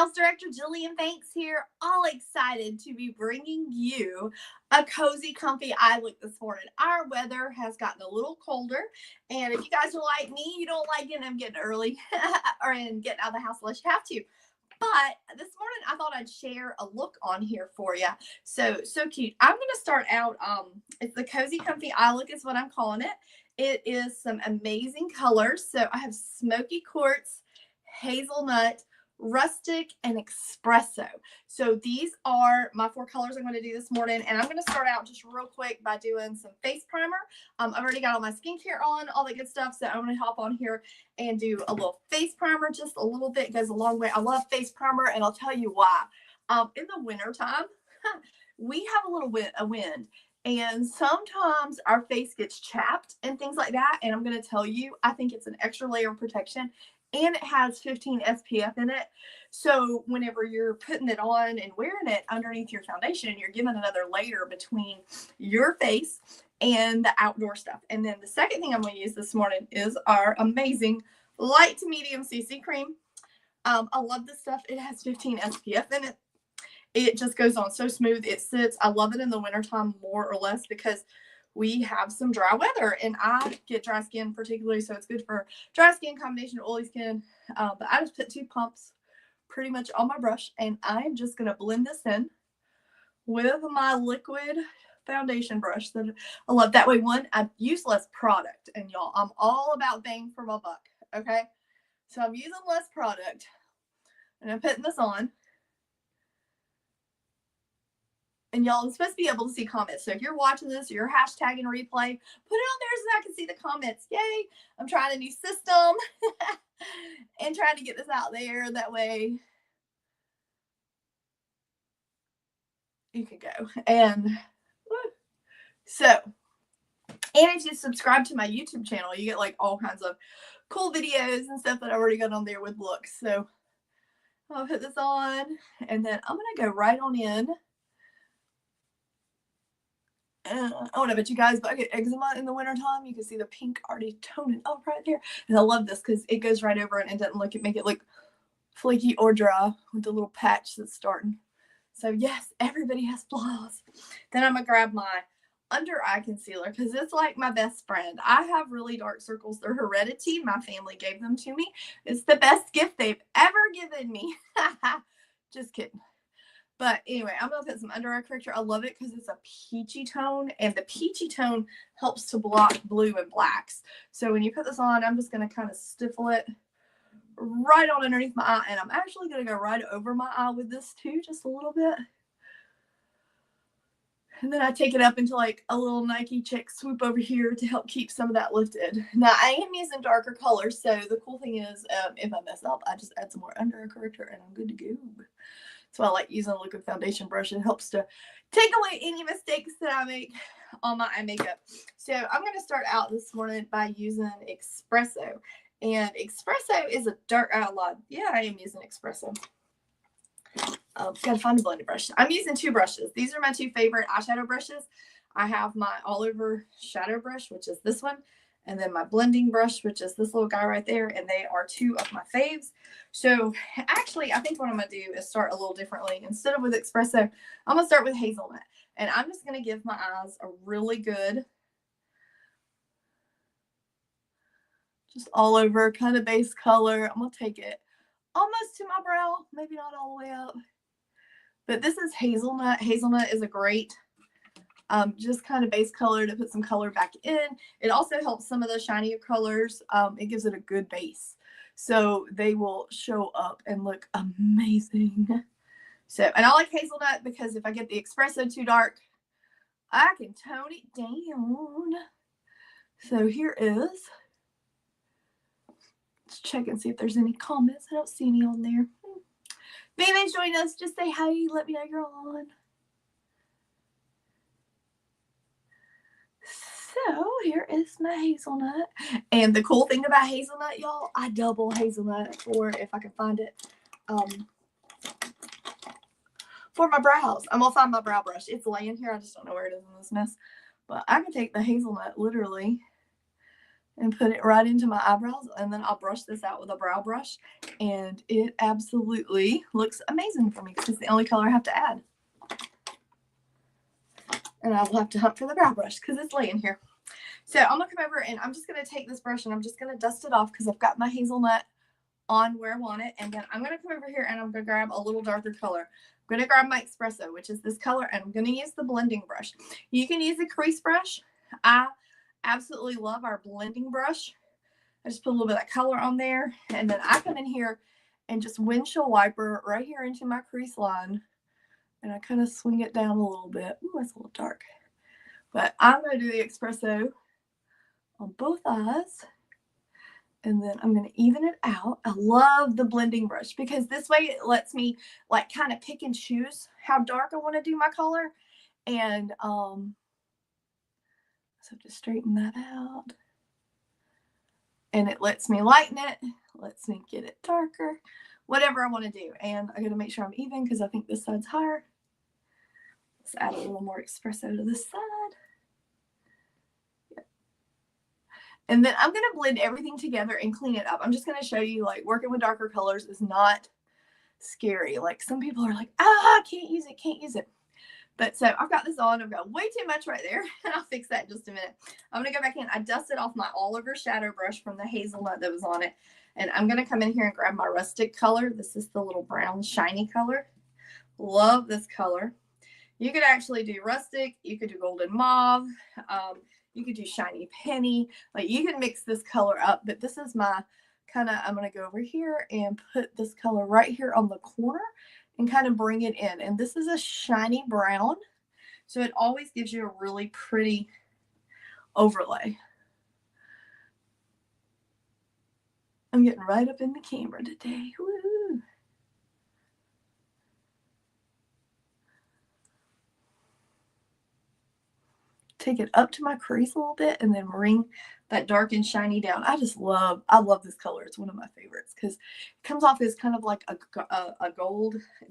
Sales Director Jillian Banks here, all excited to be bringing you a cozy, comfy eye look this morning. Our weather has gotten a little colder, and if you guys are like me, you don't like getting early or getting out of the house unless you have to. But this morning, I thought I'd share a look on here for you. So cute. I'm going to start out, it's the Cozy Comfy Eye Look is what I'm calling it. It is some amazing colors. So I have Smoky Quartz, Hazelnut, Rustic, and Espresso. So these are my 4 colors I'm going to do this morning. And I'm going to start out just real quick by doing some face primer. I've already got all my skincare on, all that good stuff. So I'm going to hop on here and do a little face primer, just a little bit. It goes a long way. I love face primer, and I'll tell you why. In the wintertime, we have a little wind. And sometimes our face gets chapped and things like that. And I'm going to tell you, I think it's an extra layer of protection. And it has 15 SPF in it. So whenever you're putting it on and wearing it underneath your foundation, you're giving another layer between your face and the outdoor stuff. And then the second thing I'm going to use this morning is our amazing light to medium CC cream. I love this stuff. It has 15 SPF in it. It just goes on so smooth. It sits. I love it in the wintertime more or less because we have some dry weather, and I get dry skin particularly, so it's good for dry skin combination of oily skin. But I just put 2 pumps pretty much on my brush, and I'm just going to blend this in with my liquid foundation brush that I love. That way, one, I use less product, and y'all, I'm all about bang for my buck, okay? So I'm using less product, and I'm putting this on. And y'all, I'm supposed to be able to see comments. So if you're watching this or you're hashtagging replay, put it on there so I can see the comments. Yay. I'm trying a new system and trying to get this out there. That way you can go. And so, and if you subscribe to my YouTube channel, you get like all kinds of cool videos and stuff that I already got on there with looks. So I'll put this on, and then I'm going to go right on in. Oh, and I bet you guys, but I get eczema in the wintertime. You can see the pink already toning up right there. And I love this because it goes right over and it doesn't make it look flaky or dry with the little patch that's starting. So yes, everybody has flaws. Then I'm going to grab my under eye concealer because it's like my best friend. I have really dark circles. They're heredity. My family gave them to me. It's the best gift they've ever given me. Just kidding. But anyway, I'm going to put some under eye corrector. I love it because it's a peachy tone, and the peachy tone helps to block blue and blacks. So when you put this on, I'm just going to kind of stiffle it right on underneath my eye. And I'm actually going to go right over my eye with this too, just a little bit. And then I take it up into like a little Nike check swoop over here to help keep some of that lifted. Now, I am using darker colors. So the cool thing is, if I mess up, I just add some more under eye corrector and I'm good to go. So I like using a liquid foundation brush. It helps to take away any mistakes that I make on my eye makeup. So I'm going to start out this morning by using Espresso. And Espresso is a dark eyelid. Yeah, I am using Espresso. Got to find a blending brush. I'm using 2 brushes. These are my 2 favorite eyeshadow brushes. I have my all over shadow brush, which is this one. And then my blending brush, which is this little guy right there. And they are 2 of my faves. So actually, I think what I'm going to do is start a little differently. Instead of with Espresso, I'm going to start with hazelnut. And I'm just going to give my eyes a really good, just all over kind of base color. I'm going to take it almost to my brow. Maybe not all the way up. But this is hazelnut. Hazelnut is a great just kind of base color to put some color back in. It also helps some of the shinier colors. It gives it a good base. So they will show up and look amazing. So, and I like hazelnut because if I get the Espresso too dark, I can tone it down. So here is. Let's check and see if there's any comments. I don't see any on there. If anybody's joining us, just say hi. Let me know you're on. So here is my hazelnut. And the cool thing about hazelnut, y'all, I double hazelnut for, if I can find it, for my brows. I'm going to find my brow brush. It's laying here. I just don't know where it is in this mess. But I can take the hazelnut literally and put it right into my eyebrows, and then I'll brush this out with a brow brush, and it absolutely looks amazing for me because it's the only color I have to add. And I will have to hunt for the brow brush because it's laying here. So I'm gonna come over and I'm just gonna take this brush and I'm just gonna dust it off because I've got my hazelnut on where I want it. And then I'm gonna come over here and I'm gonna grab a little darker color. I'm gonna grab my espresso, which is this color, and I'm gonna use the blending brush. You can use a crease brush. I absolutely love our blending brush. I just put a little bit of color on there, and then I come in here and just windshield wiper right here into my crease line, and I kind of swing it down a little bit. Ooh, that's a little dark. But I'm going to do the espresso on both eyes, and then I'm going to even it out. I love the blending brush because this way it lets me like kind of pick and choose how dark I want to do my color. And so just straighten that out. And it lets me lighten it, lets me get it darker, whatever I want to do. And I got to make sure I'm even because I think this side's higher. Let's add a little more espresso to this side. Yep. And then I'm going to blend everything together and clean it up. I'm just going to show you, like, working with darker colors is not scary. Like, some people are like, can't use it, can't use it. But so I've got this on. I've got way too much right there. And I'll fix that in just a minute. I'm going to go back in. I dusted off my Oliver shadow brush from the hazelnut that was on it. And I'm going to come in here and grab my rustic color. This is the little brown shiny color. Love this color. You could actually do rustic. You could do golden mauve. You could do shiny penny. Like, you can mix this color up. But this is my kind of, I'm going to go over here and put this color right here on the corner and kind of bring it in. And this is a shiny brown, so it always gives you a really pretty overlay. I'm getting right up in the camera today. Woo! Take it up to my crease a little bit and then bring that dark and shiny down. I love this color. It's one of my favorites because it comes off as kind of like a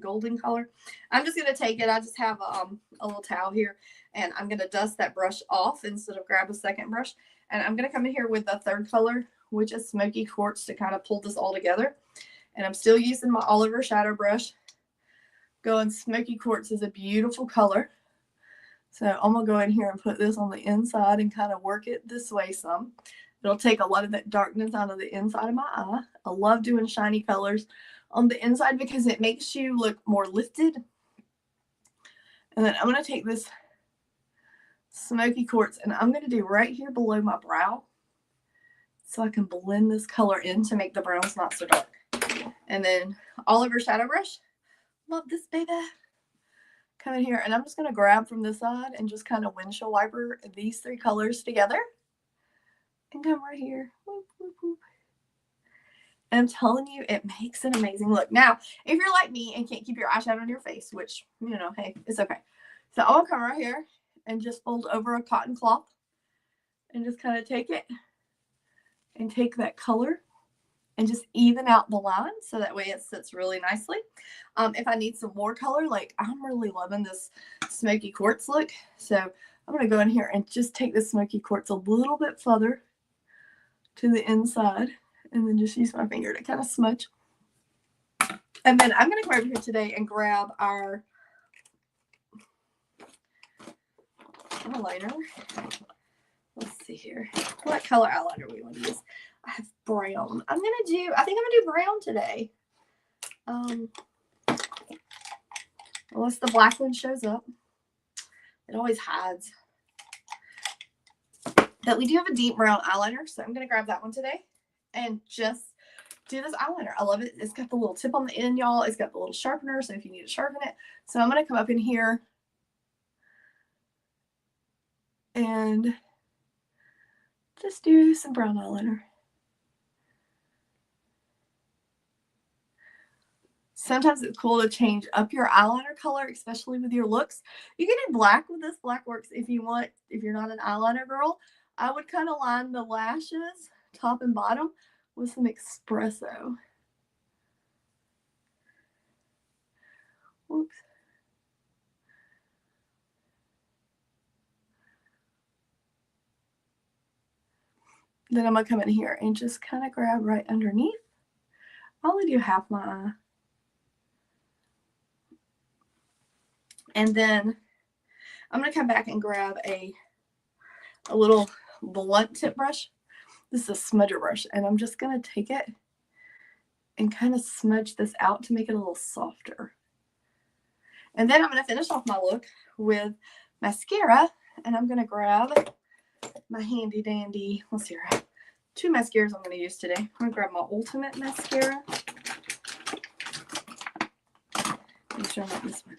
golden color. I'm just going to take it. I just have a little towel here, and I'm going to dust that brush off instead of grab a second brush. And I'm going to come in here with the third color, which is Smoky Quartz, to kind of pull this all together. And I'm still using my Oliver shadow brush. Going Smoky Quartz is a beautiful color. So I'm going to go in here and put this on the inside and kind of work it this way some. It'll take a lot of that darkness out of the inside of my eye. I love doing shiny colors on the inside because it makes you look more lifted. And then I'm going to take this Smoky Quartz and I'm going to do right here below my brow so I can blend this color in to make the browns not so dark. And then Oliver shadow brush. Love this baby. Come in here and I'm just going to grab from this side and just kind of windshield wiper these three colors together and come right here. Whoop, whoop, whoop. And I'm telling you, it makes an amazing look. Now, if you're like me and can't keep your eyeshadow on your face, which, you know, hey, it's okay. So I'm going to come right here and just fold over a cotton cloth and just kind of take it and take that color and just even out the line so that way it sits really nicely. If I need some more color, like I'm really loving this Smoky Quartz look. So I'm going to go in here and just take this Smoky Quartz a little bit further to the inside and then just use my finger to kind of smudge. And then I'm going to go over here today and grab our eyeliner. Let's see here. What color eyeliner we want to use? I have brown. I think I'm going to do brown today. Unless the black one shows up. It always hides. But we do have a deep brown eyeliner, so I'm going to grab that one today and just do this eyeliner. I love it. It's got the little tip on the end, y'all. It's got the little sharpener, so if you need to sharpen it. So I'm going to come up in here and just do some brown eyeliner. Sometimes it's cool to change up your eyeliner color, especially with your looks. You can do black with this. Black works if you want. If you're not an eyeliner girl, I would kind of line the lashes, top and bottom, with some espresso. Oops. Then I'm going to come in here and just kind of grab right underneath. I'll only do half my eye. And then I'm going to come back and grab a little blunt tip brush. This is a smudger brush, and I'm just going to take it and kind of smudge this out to make it a little softer. And then I'm going to finish off my look with mascara, and I'm going to grab my handy dandy mascara. 2 mascaras I'm going to use today. I'm going to grab my Ultimate mascara. Make sure I'm not this one.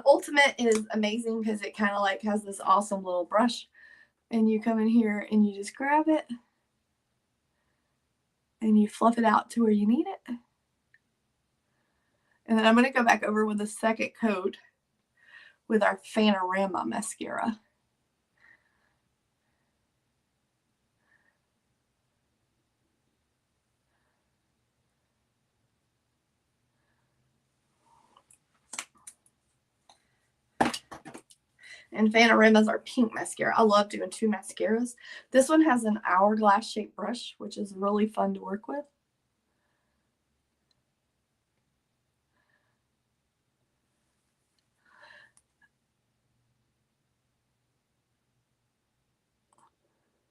Ultimate is amazing because it kind of like has this awesome little brush, and you come in here and you just grab it and you fluff it out to where you need it. And then I'm going to go back over with a second coat with our Panorama mascara. And Panorama's our pink mascara. I love doing 2 mascaras. This one has an hourglass shaped brush, which is really fun to work with.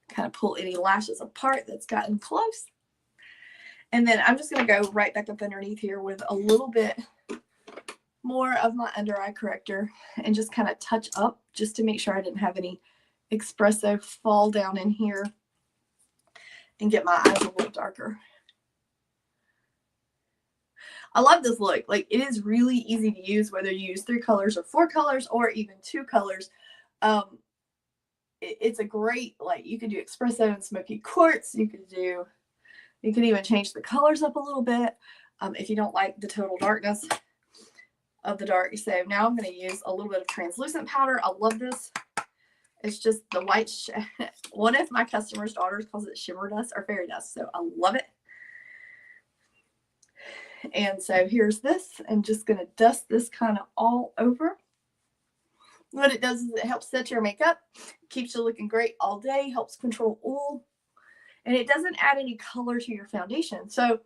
Kind of pull any lashes apart that's gotten close. And then I'm just going to go right back up underneath here with a little bit more of my under eye corrector and just kind of touch up just to make sure I didn't have any espresso fall down in here and get my eyes a little darker. I love this look. Like, it is really easy to use, whether you use 3 colors or 4 colors or even 2 colors. It's a great, like, you could do espresso and smoky quartz. You could even change the colors up a little bit if you don't like the total darkness of the dark. So now I'm going to use a little bit of translucent powder. I love this. It's just the white. One of my customers' daughters calls it shimmer dust or fairy dust. So I love it. And so here's this. I'm just going to dust this kind of all over. What it does is it helps set your makeup, keeps you looking great all day, helps control oil, and it doesn't add any color to your foundation. So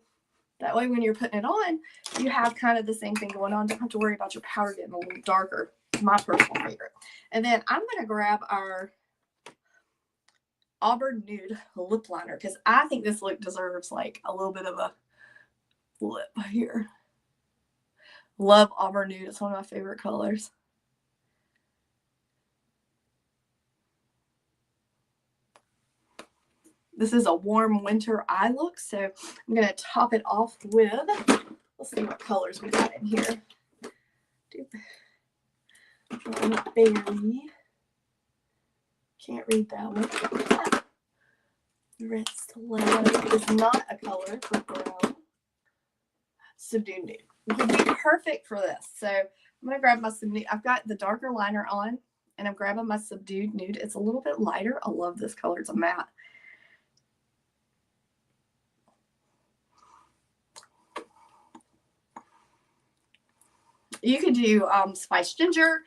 that way when you're putting it on, you have kind of the same thing going on. Don't have to worry about your powder getting a little darker. My personal favorite. And then I'm going to grab our Auburn Nude lip liner because I think this look deserves like a little bit of a lip here. Love Auburn Nude. It's one of my favorite colors. This is a warm winter eye look, so I'm going to top it off with, let's see what colors we got in here. Berry. Can't read that one. Red Stiletto is not a color for brown. Subdued Nude. It would be perfect for this. So I'm going to grab my subdued. I've got the darker liner on, and I'm grabbing my Subdued Nude. It's a little bit lighter. I love this color. It's a matte. You could do Spiced Ginger.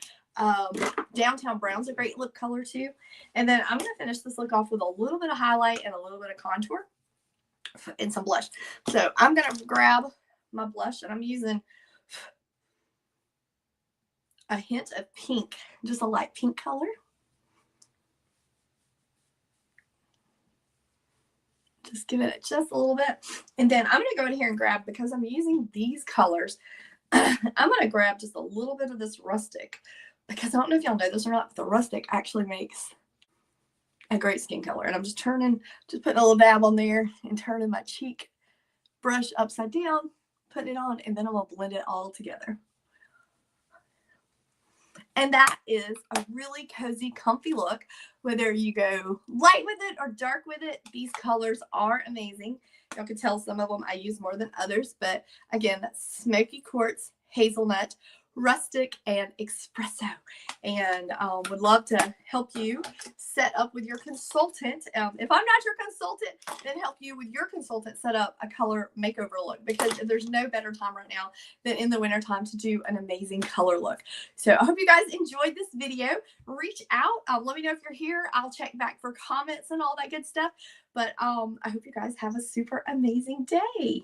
Downtown Brown's a great lip color too. And then I'm going to finish this look off with a little bit of highlight and a little bit of contour and some blush. So I'm going to grab my blush, and I'm using a hint of pink, just a light pink color. Just giving it just a little bit. And then I'm going to go in here and grab, because I'm using these colors, I'm going to grab just a little bit of this Rustic, because I don't know if y'all know this or not, but the Rustic actually makes a great skin color. And I'm just putting a little dab on there and turning my cheek brush upside down, putting it on, and then I'm going to blend it all together. And that is a really cozy, comfy look. Whether you go light with it or dark with it, these colors are amazing. Y'all can tell some of them I use more than others. But again, that's Smokey Quartz, Hazelnut, Rustic, and Espresso. And would love to help you set up with your consultant. If I'm not your consultant, then help you with your consultant set up a color makeover look, because there's no better time right now than in the winter time to do an amazing color look. So I hope you guys enjoyed this video. Reach out. Let me know if you're here. I'll check back for comments and all that good stuff. But I hope you guys have a super amazing day.